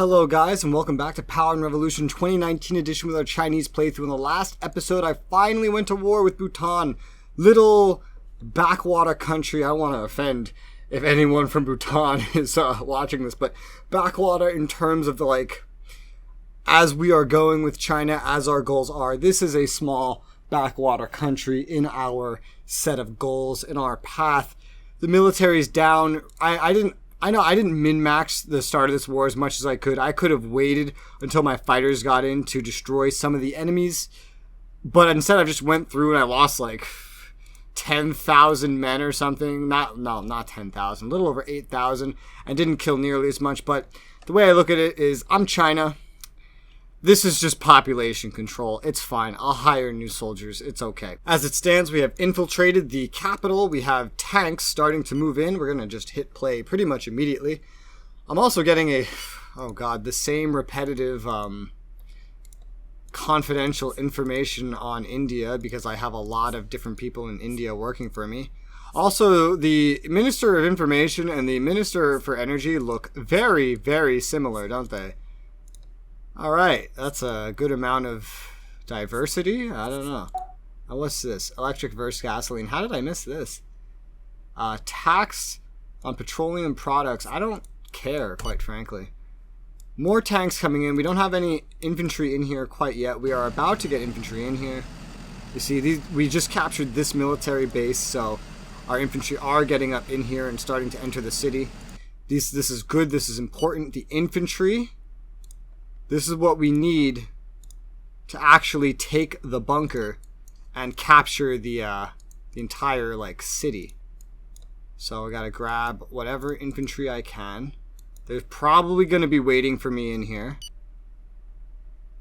Hello guys, and welcome back to Power and Revolution 2019 edition with our Chinese playthrough. In the last episode, I finally went to war with Bhutan. Little backwater country. I don't want to offend if anyone from Bhutan is watching this, but backwater in terms of the as we are going with China, as our goals are. This is a small backwater country in our set of goals, in our path. The military's down. I didn't min-max the start of this war as much as I could. I could have waited until my fighters got in to destroy some of the enemies. But instead I just went through and I lost 10,000 men or something. Not 10,000. A little over 8,000. And didn't kill nearly as much. But the way I look at it is, I'm China. This is just population control. It's fine. I'll hire new soldiers. It's okay. As it stands, we have infiltrated the capital. We have tanks starting to move in. We're going to just hit play pretty much immediately. I'm also getting the same repetitive confidential information on India because I have a lot of different people in India working for me. Also, the Minister of Information and the Minister for Energy look very, very similar, don't they? Alright, that's a good amount of diversity. I don't know. What's this? Electric versus gasoline. How did I miss this? Tax on petroleum products. I don't care, quite frankly. More tanks coming in. We don't have any infantry in here quite yet. We are about to get infantry in here. You see, we just captured this military base, so our infantry are getting up in here and starting to enter the city. This is good. This is important. The infantry... This is what we need to actually take the bunker and capture the entire city. So I gotta grab whatever infantry I can. They're probably gonna be waiting for me in here.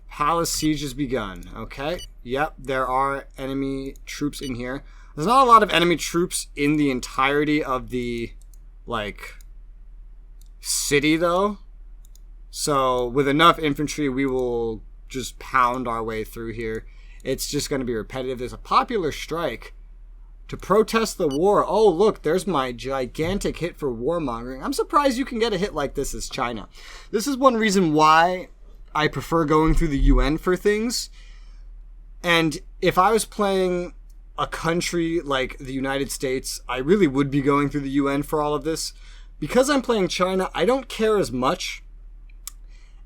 Palace siege has begun. Okay. Yep, there are enemy troops in here. There's not a lot of enemy troops in the entirety of the city though. So with enough infantry, we will just pound our way through here. It's just going to be repetitive. There's a popular strike to protest the war. Oh, look, there's my gigantic hit for warmongering. I'm surprised you can get a hit like this as China. This is one reason why I prefer going through the UN for things. And if I was playing a country like the United States, I really would be going through the UN for all of this. Because I'm playing China, I don't care as much.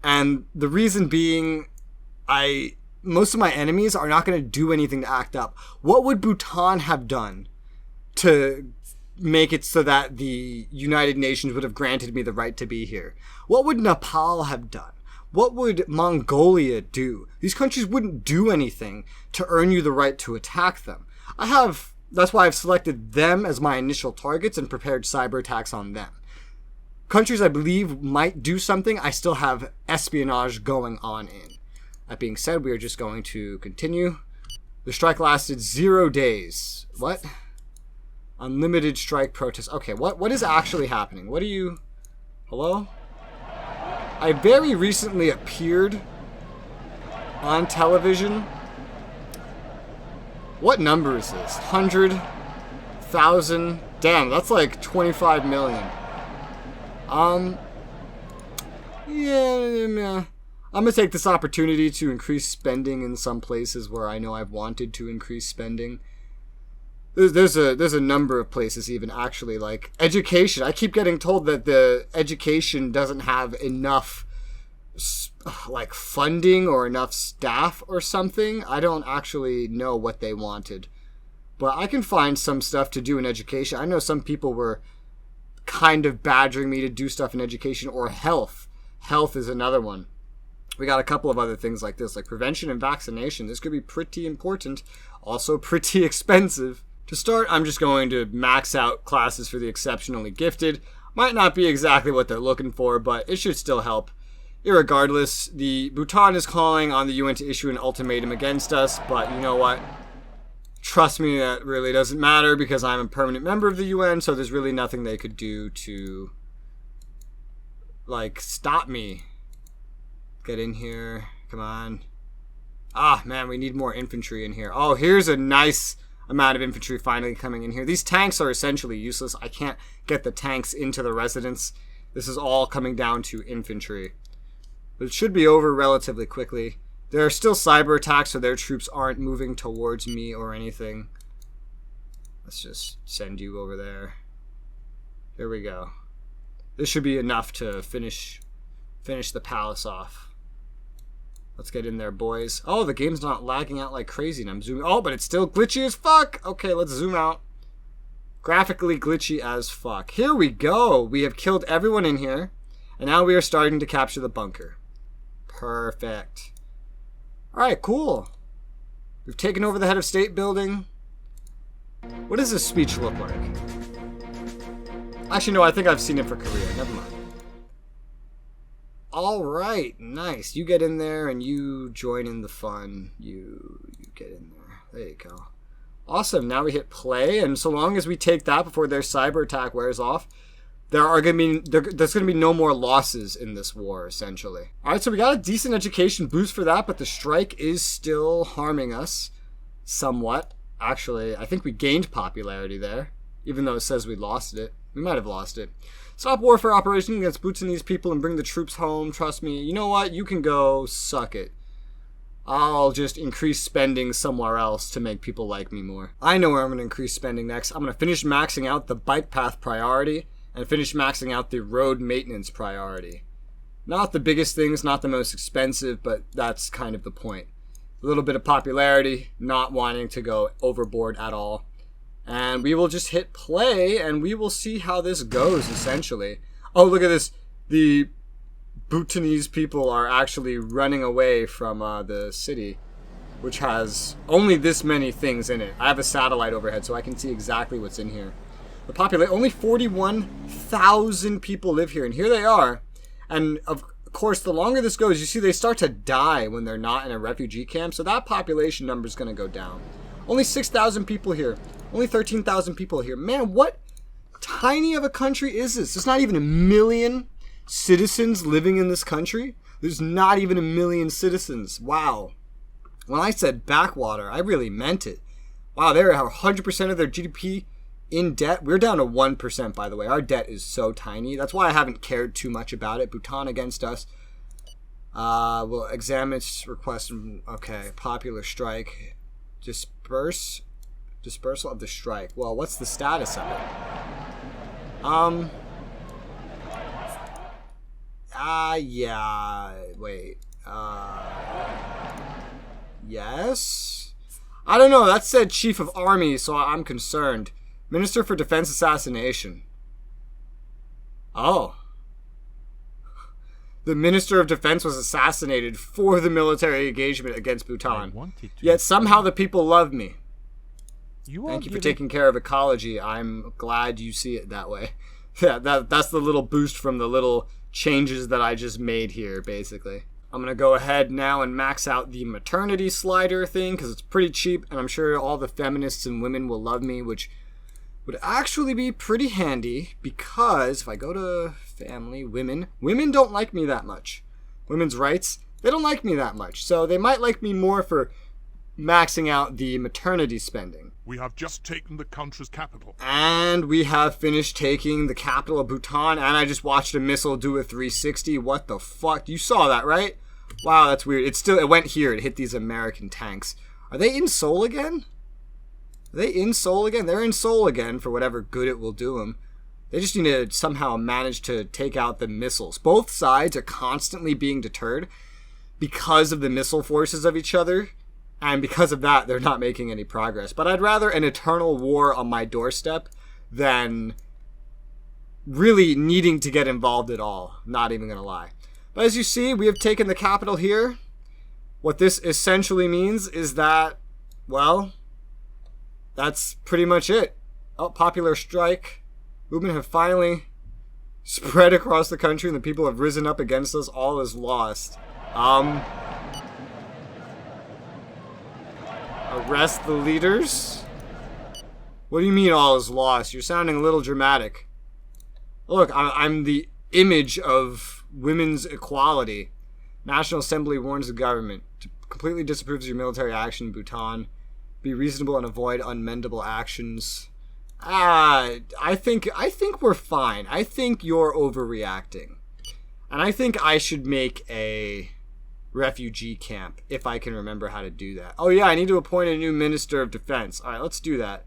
And the reason being, most of my enemies are not going to do anything to act up. What would Bhutan have done to make it so that the United Nations would have granted me the right to be here? What would Nepal have done? What would Mongolia do? These countries wouldn't do anything to earn you the right to attack them. That's why I've selected them as my initial targets and prepared cyber attacks on them. Countries I believe might do something, I still have espionage going on in. That being said, we are just going to continue. The strike lasted 0 days. What? Unlimited strike protest. Okay, what is actually happening? What are you... Hello? I very recently appeared on television. What number is this? 100,000? Damn, that's like 25 million. Yeah. I'm going to take this opportunity to increase spending in some places where I know I've wanted to increase spending. There's a number of places even, actually, like education. I keep getting told that the education doesn't have enough, funding or enough staff or something. I don't actually know what they wanted. But I can find some stuff to do in education. I know some people were kind of badgering me to do stuff in education, or health. Health is another one. We got a couple of other things like this, like prevention and vaccination. This could be pretty important, also pretty expensive. To start, I'm just going to max out classes for the exceptionally gifted. Might not be exactly what they're looking for, but it should still help. Irregardless, the Bhutan is calling on the UN to issue an ultimatum against us, but you know what? Trust me, that really doesn't matter because I'm a permanent member of the UN, so there's really nothing they could do to, stop me. Get in here. Come on. Ah, man, we need more infantry in here. Oh, here's a nice amount of infantry finally coming in here. These tanks are essentially useless. I can't get the tanks into the residence. This is all coming down to infantry. But it should be over relatively quickly. There are still cyber attacks, so their troops aren't moving towards me or anything. Let's just send you over there. Here we go. This should be enough to finish the palace off. Let's get in there, boys. Oh, the game's not lagging out like crazy, and I'm zooming. Oh, but it's still glitchy as fuck. Okay, let's zoom out. Graphically glitchy as fuck. Here we go. We have killed everyone in here, and now we are starting to capture the bunker. Perfect. Alright, cool. We've taken over the head of state building. What does this speech look like? Actually, no, I think I've seen it for Korea. Never mind. Alright, nice. You get in there and you join in the fun. You get in there. There you go. Awesome. Now we hit play, and so long as we take that before their cyber attack wears off, there's going to be no more losses in this war, essentially. Alright, so we got a decent education boost for that, but the strike is still harming us somewhat. Actually, I think we gained popularity there, even though it says we lost it. We might have lost it. Stop warfare operation against Bhutanese people and bring the troops home. Trust me. You know what? You can go suck it. I'll just increase spending somewhere else to make people like me more. I know where I'm going to increase spending next. I'm going to finish maxing out the bike path priority and finish maxing out the road maintenance priority. Not the biggest things, not the most expensive, but that's kind of the point. A little bit of popularity, not wanting to go overboard at all. And we will just hit play, and we will see how this goes, essentially. Oh, look at this. The Bhutanese people are actually running away from the city, which has only this many things in it. I have a satellite overhead, so I can see exactly what's in here. The population, only 41,000 people live here, and here they are. And of course, the longer this goes, you see they start to die when they're not in a refugee camp, so that population number is going to go down. Only 6,000 people here. Only 13,000 people here. Man, what tiny of a country is this? There's not even 1 million citizens living in this country. There's not even 1 million citizens. Wow. When I said backwater, I really meant it. Wow, they're 100% of their GDP in debt. We're down to 1%, by the way. Our debt is so tiny. That's why I haven't cared too much about it. Bhutan against us. We'll examine its request. Okay, popular strike. Dispersal of the strike. Well, what's the status of it? Yeah, wait. Yes? I don't know, that said Chief of Army, so I'm concerned. Minister for Defense assassination. Oh. The Minister of Defense was assassinated for the military engagement against Bhutan. Yet somehow the people love me. Thank you for taking care of ecology. I'm glad you see it that way. Yeah, that's the little boost from the little changes that I just made here, basically. I'm going to go ahead now and max out the maternity slider thing, because it's pretty cheap, and I'm sure all the feminists and women will love me, which would actually be pretty handy, because if I go to family, women don't like me that much. Women's rights, they don't like me that much, so they might like me more for maxing out the maternity spending. We have just taken the country's capital. And we have finished taking the capital of Bhutan, and I just watched a missile do a 360. What the fuck? You saw that, right? Wow, that's weird. It went here. It hit these American tanks. Are they in Seoul again? Are they in Seoul again? They're in Seoul again for whatever good it will do them. They just need to somehow manage to take out the missiles. Both sides are constantly being deterred because of the missile forces of each other. And because of that, they're not making any progress. But I'd rather an eternal war on my doorstep than really needing to get involved at all. Not even going to lie. But as you see, we have taken the capital here. What this essentially means is that, well, that's pretty much it. Oh, popular strike. Movement have finally spread across the country and the people have risen up against us. All is lost. Arrest the leaders? What do you mean all is lost? You're sounding a little dramatic. Look, I'm the image of women's equality. National Assembly warns the government to completely disapproves of your military action in Bhutan. Be reasonable and avoid unmendable actions. I think we're fine. I think you're overreacting. And I think I should make a refugee camp if I can remember how to do that. Oh yeah, I need to appoint a new Minister of Defense. All right, let's do that.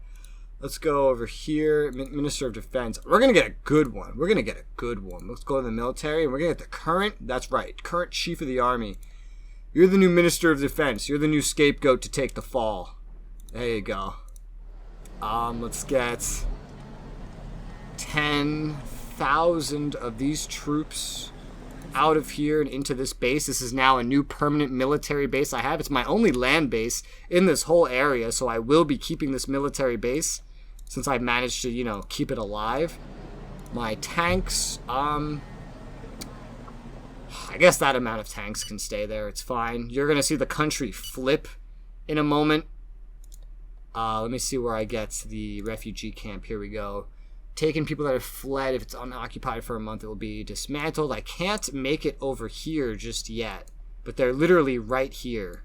Let's go over here, Minister of Defense. We're going to get a good one. Let's go to the military, and we're going to get the current, that's right, current Chief of the Army. You're the new Minister of Defense. You're the new scapegoat to take the fall. There you go. Let's get 10,000 of these troops out of here and into this base. This is now a new permanent military base I have. It's my only land base in this whole area, so I will be keeping this military base since I managed to, you know, keep it alive. My tanks, I guess that amount of tanks can stay there. It's fine. You're going to see the country flip in a moment. Let me see where I get the refugee camp. Here we go. Taking people that have fled. If it's unoccupied for a month, it will be dismantled. I can't make it over here just yet, but they're literally right here.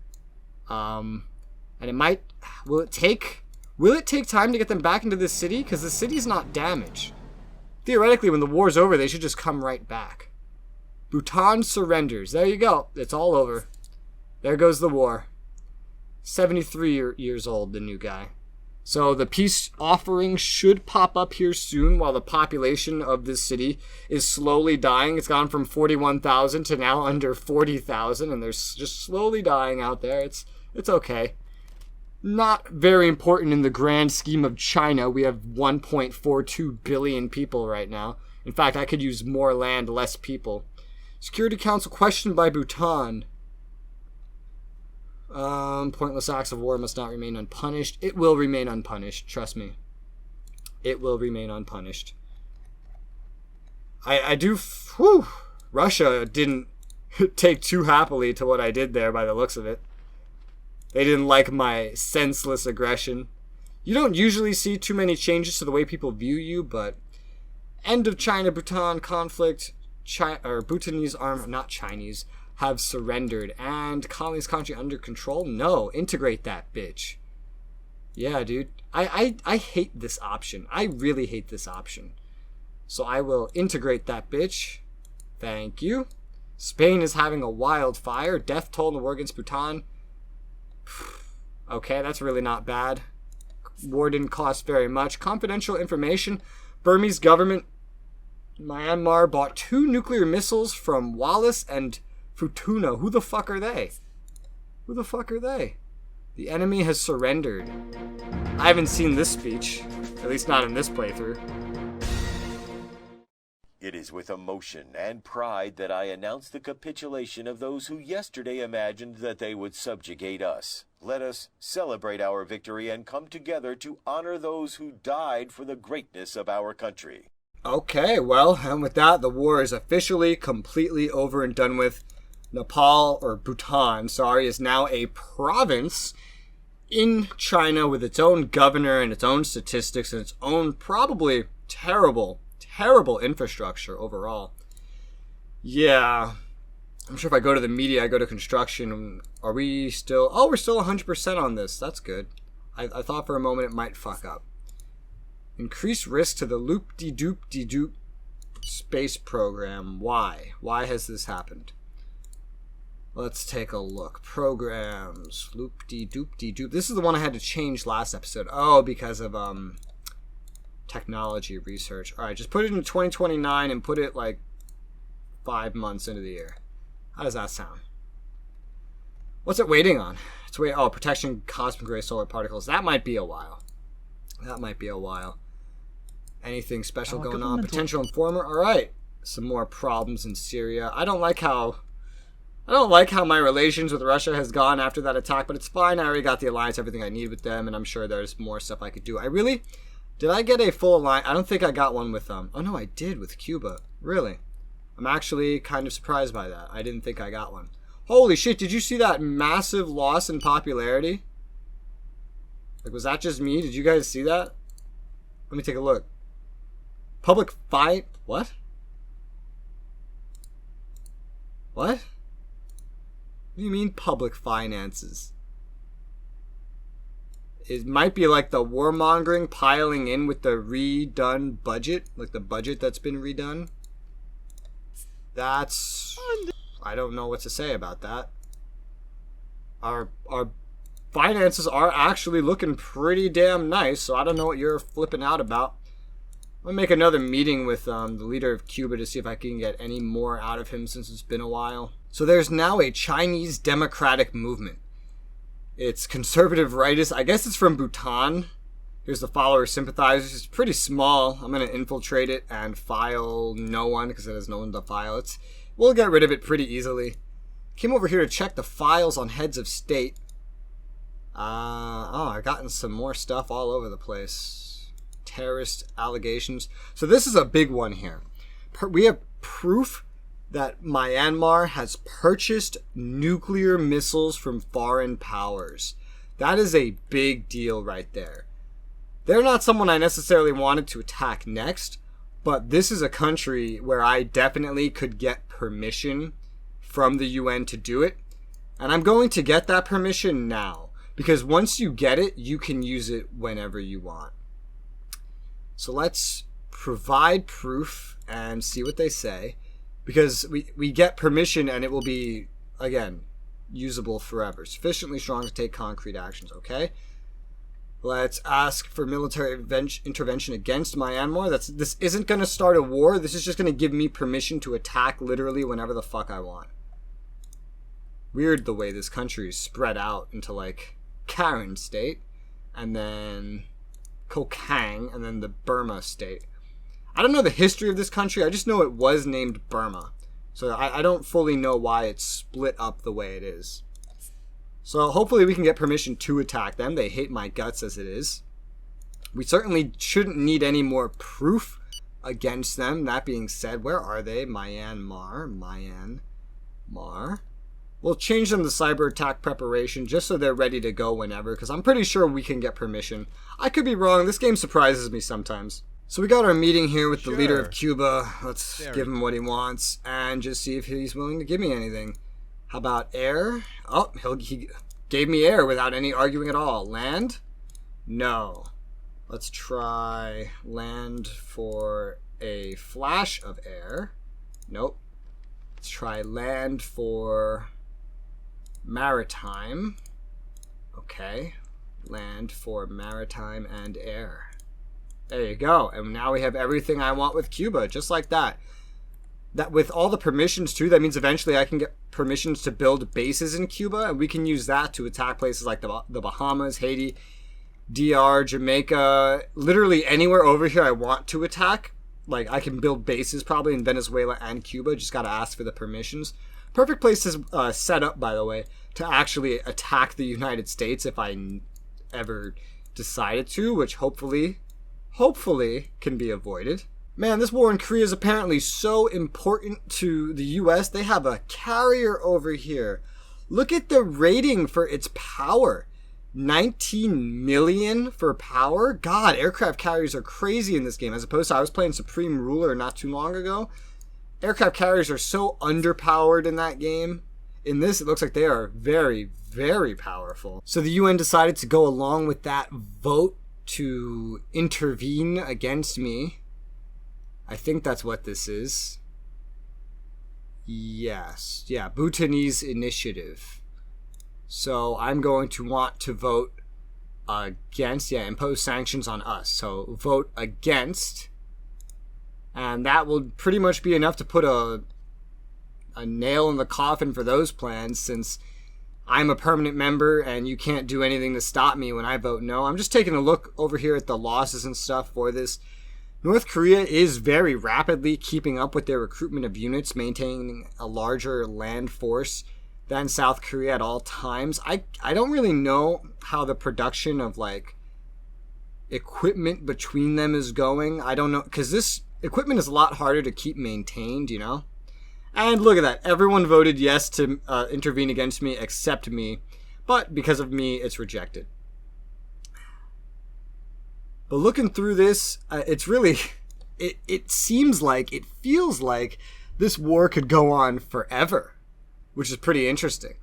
And it might... Will it take time to get them back into this city? Because the city's not damaged. Theoretically, when the war's over, they should just come right back. Bhutan surrenders. There you go. It's all over. There goes the war. 73 years old, the new guy. So the peace offering should pop up here soon while the population of this city is slowly dying. It's gone from 41,000 to now under 40,000, and they're just slowly dying out there. It's okay. Not very important in the grand scheme of China. We have 1.42 billion people right now. In fact, I could use more land, less people. Security Council questioned by Bhutan. Pointless acts of war must not remain unpunished. It will remain unpunished. Trust me. It will remain unpunished. I do... Whew, Russia didn't take too happily to what I did there by the looks of it. They didn't like my senseless aggression. You don't usually see too many changes to the way people view you, but end of China-Bhutan conflict, Bhutanese army, not Chinese, have surrendered, and colonies country under control? No, integrate that bitch. Yeah, dude. I hate this option. I really hate this option. So I will integrate that bitch. Thank you. Spain is having a wildfire. Death toll in the war against Bhutan. Okay, that's really not bad. War didn't cost very much. Confidential information. Burmese government, Myanmar, bought 2 nuclear missiles from Wallace and Futuna. Who the fuck are they? Who the fuck are they? The enemy has surrendered. I haven't seen this speech. At least not in this playthrough. It is with emotion and pride that I announce the capitulation of those who yesterday imagined that they would subjugate us. Let us celebrate our victory and come together to honor those who died for the greatness of our country. Okay, well, and with that, the war is officially completely over and done with. Nepal, or Bhutan, sorry, is now a province in China with its own governor and its own statistics and its own probably terrible infrastructure overall. Yeah. I'm sure if I go to the media, I go to construction, are we still... Oh, we're still 100% on this. That's good. I thought for a moment it might fuck up. Increase risk to the loop-de-doop-de-doop space program. Why? Why has this happened? Let's take a look. Programs. Loop-de-doop-de-doop. This is the one I had to change last episode. Oh, because of technology research. Alright, just put it in 2029 and put it like 5 months into the year. How does that sound? What's it waiting on? It's waiting... Oh, protection cosmic ray solar particles. That might be a while. Anything special going on? Potential informer. Alright. Some more problems in Syria. I don't like how my relations with Russia has gone after that attack, but it's fine. I already got the alliance, everything I need with them, and I'm sure there's more stuff I could do. Did I get a full alliance? I don't think I got one with them. Oh no, I did with Cuba. Really? I'm actually kind of surprised by that. I didn't think I got one. Holy shit, did you see that massive loss in popularity? Like, was that just me? Did you guys see that? Let me take a look. Public fight? What? What? What do you mean public finances? It might be like the warmongering piling in with the redone budget. Like the budget that's been redone. I don't know what to say about that. Our finances are actually looking pretty damn nice, so I don't know what you're flipping out about. I'm gonna make another meeting with the leader of Cuba to see if I can get any more out of him since it's been a while. So there's now a Chinese democratic movement. It's conservative rightist. I guess it's from Bhutan. Here's the follower sympathizers. It's pretty small. I'm going to infiltrate it and file no one because it has no one to file. We'll get rid of it pretty easily. Came over here to check the files on heads of state. I've gotten some more stuff all over the place. Terrorist allegations. So this is a big one here. We have proof that Myanmar has purchased nuclear missiles from foreign powers. That is a big deal right there. They're not someone I necessarily wanted to attack next, but this is a country where I definitely could get permission from the UN to do it. And I'm going to get that permission now, because once you get it, you can use it whenever you want. So let's provide proof and see what they say. Because we get permission and it will be, again, usable forever. Sufficiently strong to take concrete actions, okay? Let's ask for military intervention against Myanmar. This isn't going to start a war. This is just going to give me permission to attack literally whenever the fuck I want. Weird the way this country is spread out into, like, Karen state, and then Kokang, and then the Burma state. I don't know the history of this country. I just know it was named Burma. So I don't fully know why it's split up the way it is. So hopefully we can get permission to attack them. They hate my guts as it is. We certainly shouldn't need any more proof against them. That being said, where are they? Myanmar. We'll change them to cyber attack preparation just so they're ready to go whenever, because I'm pretty sure we can get permission. I could be wrong. This game surprises me sometimes. So we got our meeting here with the leader of Cuba. Let's give him what he wants and just see if he's willing to give me anything. How about air? Oh, he gave me air without any arguing at all. Land? No. Let's try land for a flash of air. Nope. Let's try land for maritime. Okay. Land for maritime and air. There you go. And now we have everything I want with Cuba, just like that. That with all the permissions too, that means eventually I can get permissions to build bases in Cuba, and we can use that to attack places like the Bahamas, Haiti, DR, Jamaica, literally anywhere over here I want to attack. Like, I can build bases probably in Venezuela and Cuba, just gotta ask for the permissions. Perfect place to set up, by the way, to actually attack the United States if I ever decided to, which hopefully can be avoided. Man, this war in Korea is apparently so important to the US. They have a carrier over here. Look at the rating for its power. 19 million for power? God, aircraft carriers are crazy in this game. As opposed to, I was playing Supreme Ruler not too long ago. Aircraft carriers are so underpowered in that game. In this, it looks like they are very, very powerful. So the UN decided to go along with that vote to intervene against me. I think that's what this is. Yes. Yeah, Bhutanese initiative. So I'm going to want to vote against, impose sanctions on us. So vote against. And that will pretty much be enough to put a nail in the coffin for those plans, since I'm a permanent member and you can't do anything to stop me when I vote no. I'm just taking a look over here at the losses and stuff for this. North Korea is very rapidly keeping up with their recruitment of units, maintaining a larger land force than South Korea at all times. I don't really know how the production of, like, equipment between them is going. I don't know, because this equipment is a lot harder to keep maintained, you know? And look at that. Everyone voted yes to intervene against me except me. But because of me, it's rejected. But looking through this, it's really... It seems like, it feels like this war could go on forever. Which is pretty interesting.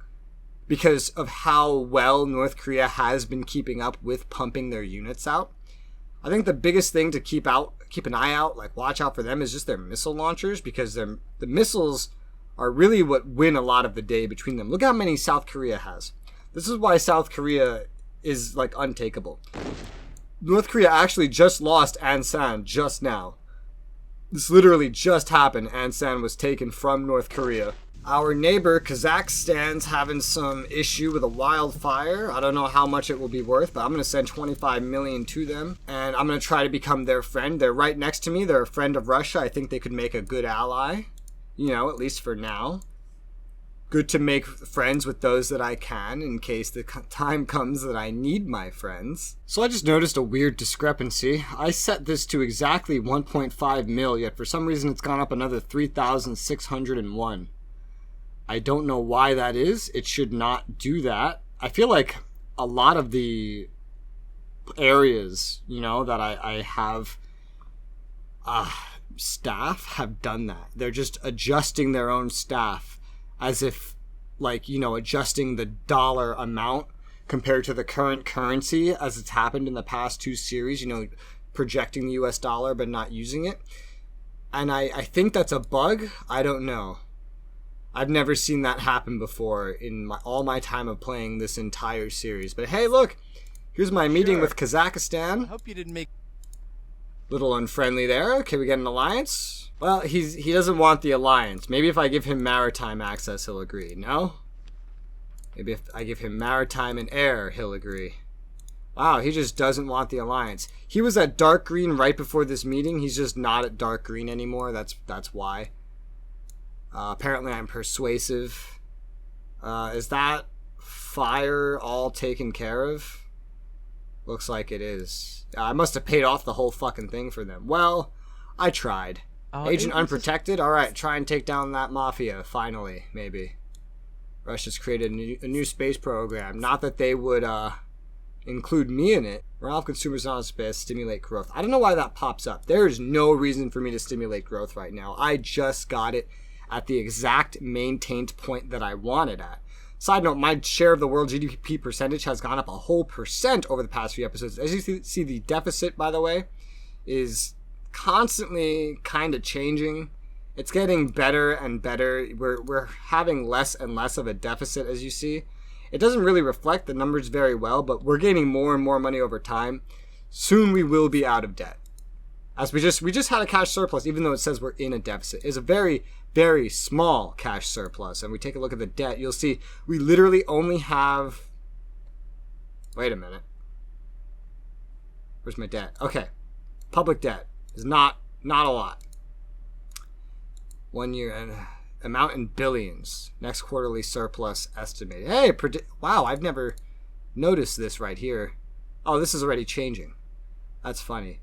Because of how well North Korea has been keeping up with pumping their units out. I think the biggest thing to keep an eye out, like watch out for them, is just their missile launchers, because the missiles are really what win a lot of the day between them. Look how many South Korea has. This is why South Korea is like untakeable. North Korea actually just lost Ansan just now. This literally just happened. Ansan was taken from North Korea. Our neighbor Kazakhstan's having some issue with a wildfire. I don't know how much it will be worth, but I'm going to send 25 million to them, and I'm going to try to become their friend. They're right next to me. They're a friend of Russia. I think they could make a good ally, at least for now. Good to make friends with those that I can in case the time comes that I need my friends. So I just noticed a weird discrepancy. I set this to exactly 1.5 mil, yet for some reason it's gone up another 3,601. I don't know why that is. It should not do that. I feel like a lot of the areas, that I have staff have done that. They're just adjusting their own staff as if, adjusting the dollar amount compared to the current currency as it's happened in the past 2 series, projecting the US dollar but not using it. And I think that's a bug. I don't know. I've never seen that happen before in all my time of playing this entire series. But hey, look, here's my meeting with Kazakhstan. I hope you didn't make... Little unfriendly there. Can we get an alliance? Well, he doesn't want the alliance. Maybe if I give him maritime access, he'll agree. No? Maybe if I give him maritime and air, he'll agree. Wow, he just doesn't want the alliance. He was at dark green right before this meeting. He's just not at dark green anymore. That's why. Apparently I'm persuasive. Is that fire all taken care of? Looks like it is. I must have paid off the whole fucking thing for them. Well, I tried. Agent Unprotected? Alright, try and take down that mafia, finally, maybe. Russia's created a new space program. Not that they would include me in it. Ralph consumers on space, stimulate growth. I don't know why that pops up. There is no reason for me to stimulate growth right now. I just got it at the exact maintained point that I wanted at. Side note, my share of the world GDP percentage has gone up a whole % over the past few episodes. As you see, the deficit, by the way, is constantly kind of changing. It's getting better and better. We're having less and less of a deficit, as you see. It doesn't really reflect the numbers very well, but we're gaining more and more money over time. Soon we will be out of debt. As we just had a cash surplus, even though it says we're in a deficit. It's a very, very small cash surplus. And we take a look at the debt, you'll see we literally only have... Wait a minute. Where's my debt? Okay. Public debt is not a lot. 1 year and amount in billions. Next quarterly surplus estimated. Hey, wow, I've never noticed this right here. Oh, this is already changing. That's funny.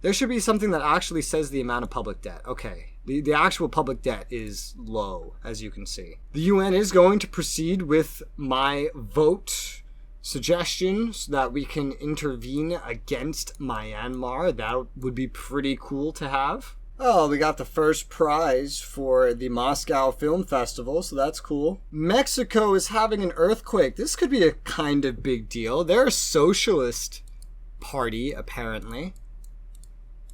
There should be something that actually says the amount of public debt. Okay, the actual public debt is low, as you can see. The UN is going to proceed with my vote suggestion so that we can intervene against Myanmar. That would be pretty cool to have. Oh, we got the first prize for the Moscow Film Festival, so that's cool. Mexico is having an earthquake. This could be a kind of big deal. They're a socialist party, apparently,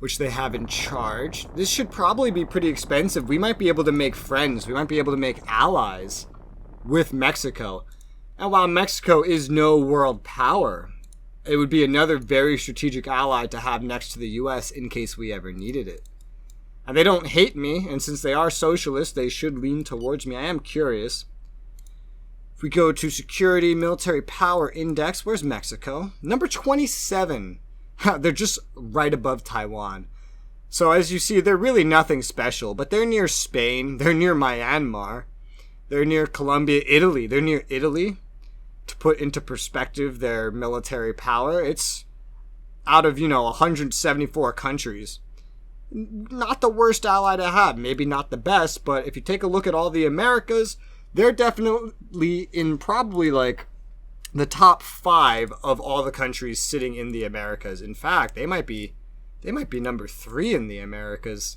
which they have in charge. This should probably be pretty expensive. We might be able to make friends. We might be able to make allies with Mexico. And while Mexico is no world power, it would be another very strategic ally to have next to the US in case we ever needed it. And they don't hate me, and since they are socialists, they should lean towards me. I am curious. If we go to Security Military Power Index, where's Mexico? Number 27. They're just right above Taiwan. So as you see, they're really nothing special, but they're near Spain, they're near Myanmar, they're near Colombia, Italy. They're near Italy. To put into perspective their military power, it's out of, 174 countries. Not the worst ally to have, maybe not the best, but if you take a look at all the Americas, they're definitely in probably like the top 5 of all the countries sitting in the Americas. In fact, they might be number 3 in the Americas.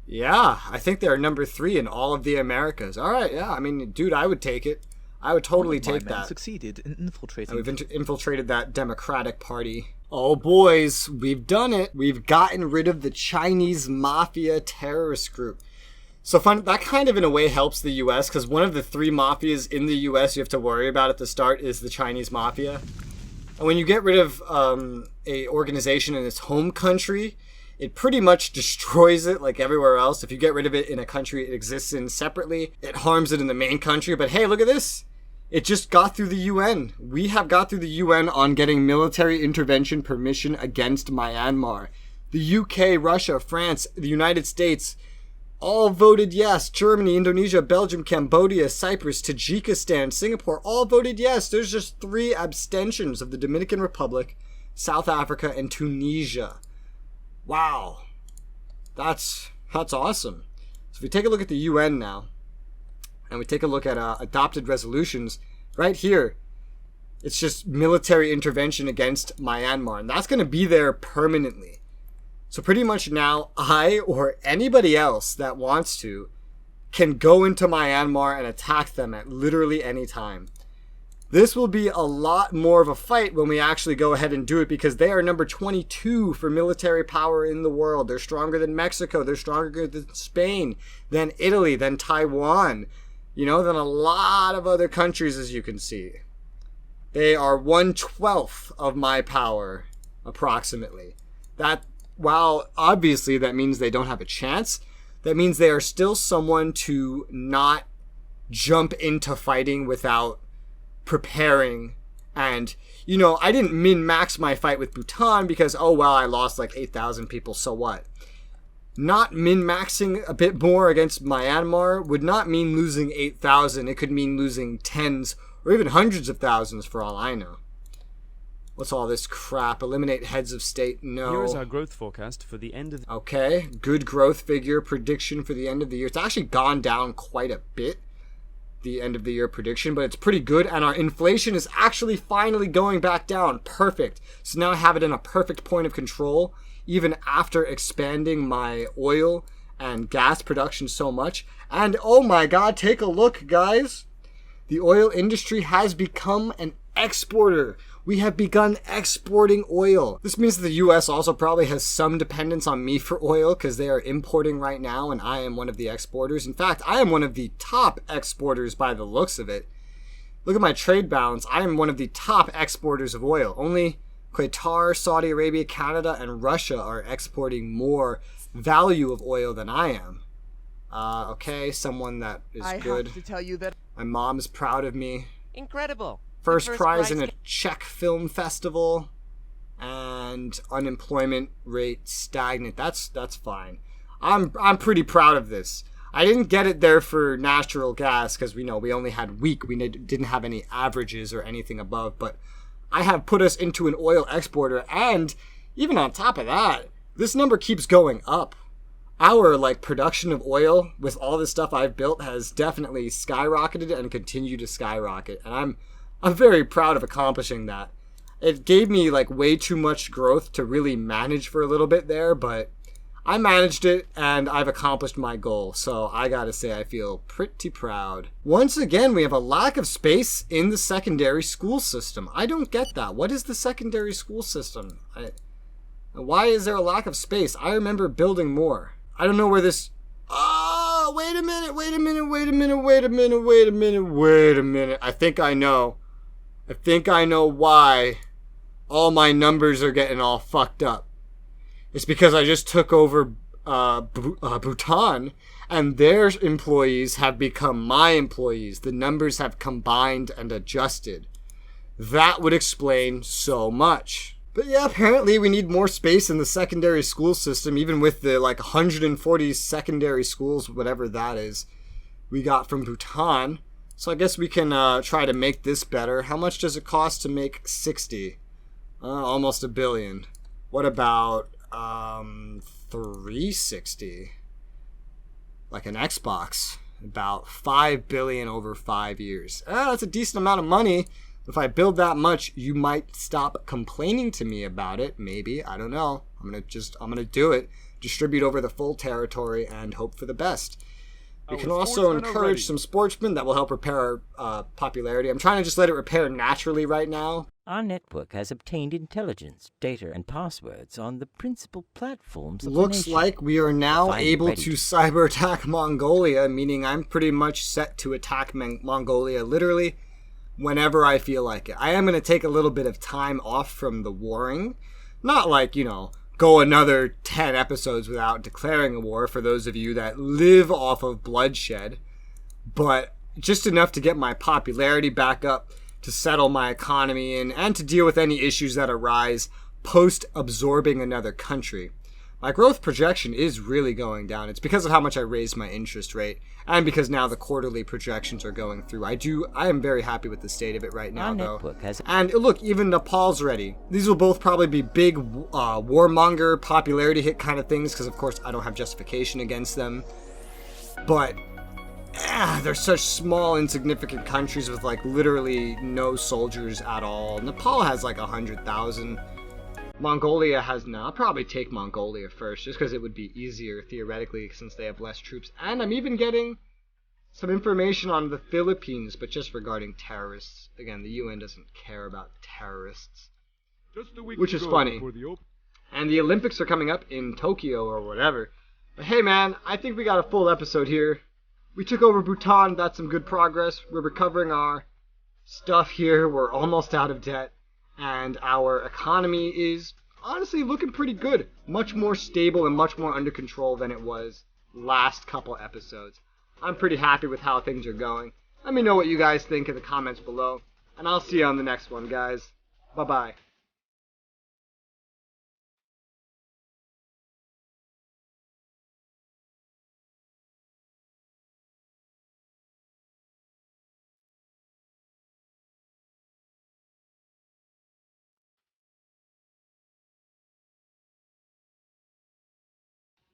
Yeah, I think they're number 3 in all of the Americas. All right, yeah, I mean, dude, I would take it. I would totally take that. Succeeded in infiltrating. We've infiltrated that Democratic Party Oh, boys, we've done it. We've gotten rid of the Chinese mafia terrorist group. So that kind of in a way helps the U.S. because one of the 3 mafias in the U.S. you have to worry about at the start is the Chinese mafia. And when you get rid of a organization in its home country, it pretty much destroys it like everywhere else. If you get rid of it in a country it exists in separately, it harms it in the main country. But hey, look at this. It just got through the UN. We have got through the UN on getting military intervention permission against Myanmar. The UK, Russia, France, the United States all voted yes. Germany, Indonesia, Belgium, Cambodia, Cyprus, Tajikistan, Singapore all voted yes. There's just 3 abstentions of the Dominican Republic, South Africa, and Tunisia. Wow. That's awesome. So if we take a look at the UN now, and we take a look at adopted resolutions, right here, it's just military intervention against Myanmar. And that's going to be there permanently. So pretty much now, I or anybody else that wants to can go into Myanmar and attack them at literally any time. This will be a lot more of a fight when we actually go ahead and do it because they are number 22 for military power in the world. They're stronger than Mexico. They're stronger than Spain, than Italy, than Taiwan. Than a lot of other countries, as you can see. They are 1/12 of my power, approximately. While obviously that means they don't have a chance, that means they are still someone to not jump into fighting without preparing. And, I didn't min-max my fight with Bhutan because, I lost like 8,000 people, so what? Not min-maxing a bit more against Myanmar would not mean losing 8,000. It could mean losing tens or even hundreds of thousands for all I know. What's all this crap? Eliminate heads of state? No. Here is our growth forecast for the end of the... Okay, good growth figure prediction for the end of the year. It's actually gone down quite a bit, the end of the year prediction, but it's pretty good, and our inflation is actually finally going back down. Perfect. So now I have it in a perfect point of control, even after expanding my oil and gas production so much. And oh my god, take a look, guys. The oil industry has become an exporter. We have begun exporting oil. This means that the US also probably has some dependence on me for oil because they are importing right now and I am one of the exporters. In fact, I am one of the top exporters by the looks of it. Look at my trade balance. I am one of the top exporters of oil. Only Qatar, Saudi Arabia, Canada, and Russia are exporting more value of oil than I am. Okay, someone that is good. I have to tell you that my mom is proud of me. Incredible. First prize in a Czech film festival, and unemployment rate stagnant. That's fine. I'm pretty proud of this. I didn't get it there for natural gas because we only had weak. We didn't have any averages or anything above, but I have put us into an oil exporter, and even on top of that, this number keeps going up. Our production of oil with all the stuff I've built has definitely skyrocketed and continue to skyrocket, and I'm very proud of accomplishing that. It gave me way too much growth to really manage for a little bit there, but I managed it and I've accomplished my goal. So I gotta say I feel pretty proud. Once again, we have a lack of space in the secondary school system. I don't get that. What is the secondary school system? Why is there a lack of space? I remember building more. I don't know where this... Oh, wait a minute. I think I know why all my numbers are getting all fucked up. It's because I just took over Bhutan, and their employees have become my employees. The numbers have combined and adjusted. That would explain so much. But yeah, apparently we need more space in the secondary school system, even with the 140 secondary schools, whatever that is, we got from Bhutan. So I guess we can try to make this better. How much does it cost to make 60? Almost $1 billion. What about 360? Like an Xbox. About $5 billion over 5 years. That's a decent amount of money. If I build that much, you might stop complaining to me about it. Maybe. I don't know. I'm gonna do it. Distribute over the full territory and hope for the best. We can also encourage some sportsmen that will help repair our popularity. I'm trying to just let it repair naturally right now. Our network has obtained intelligence, data, and passwords on the principal platforms of the Looks nation. like we are now Find it able ready to cyber attack Mongolia, meaning I'm pretty much set to attack Mongolia literally whenever I feel like it. I am going to take a little bit of time off from the warring. Not like, go another 10 episodes without declaring a war for those of you that live off of bloodshed, but just enough to get my popularity back up, to settle my economy and to deal with any issues that arise post-absorbing another country. My growth projection is really going down. It's because of how much I raised my interest rate, and because now the quarterly projections are going through. I am very happy with the state of it right now, though. And look, even Nepal's ready. These will both probably be big warmonger, popularity hit kind of things, because of course I don't have justification against them. But they're such small, insignificant countries with like literally no soldiers at all. Nepal has like 100,000. Mongolia has I'll probably take Mongolia first, just because it would be easier theoretically since they have less troops. And I'm even getting some information on the Philippines, but just regarding terrorists. Again, the UN doesn't care about terrorists, which is funny. And the Olympics are coming up in Tokyo or whatever. But hey man, I think we got a full episode here. We took over Bhutan, that's some good progress. We're recovering our stuff here, we're almost out of debt, and our economy is honestly looking pretty good. Much more stable and much more under control than it was last couple episodes. I'm pretty happy with how things are going. Let me know what you guys think in the comments below, and I'll see you on the next one, guys. Bye-bye.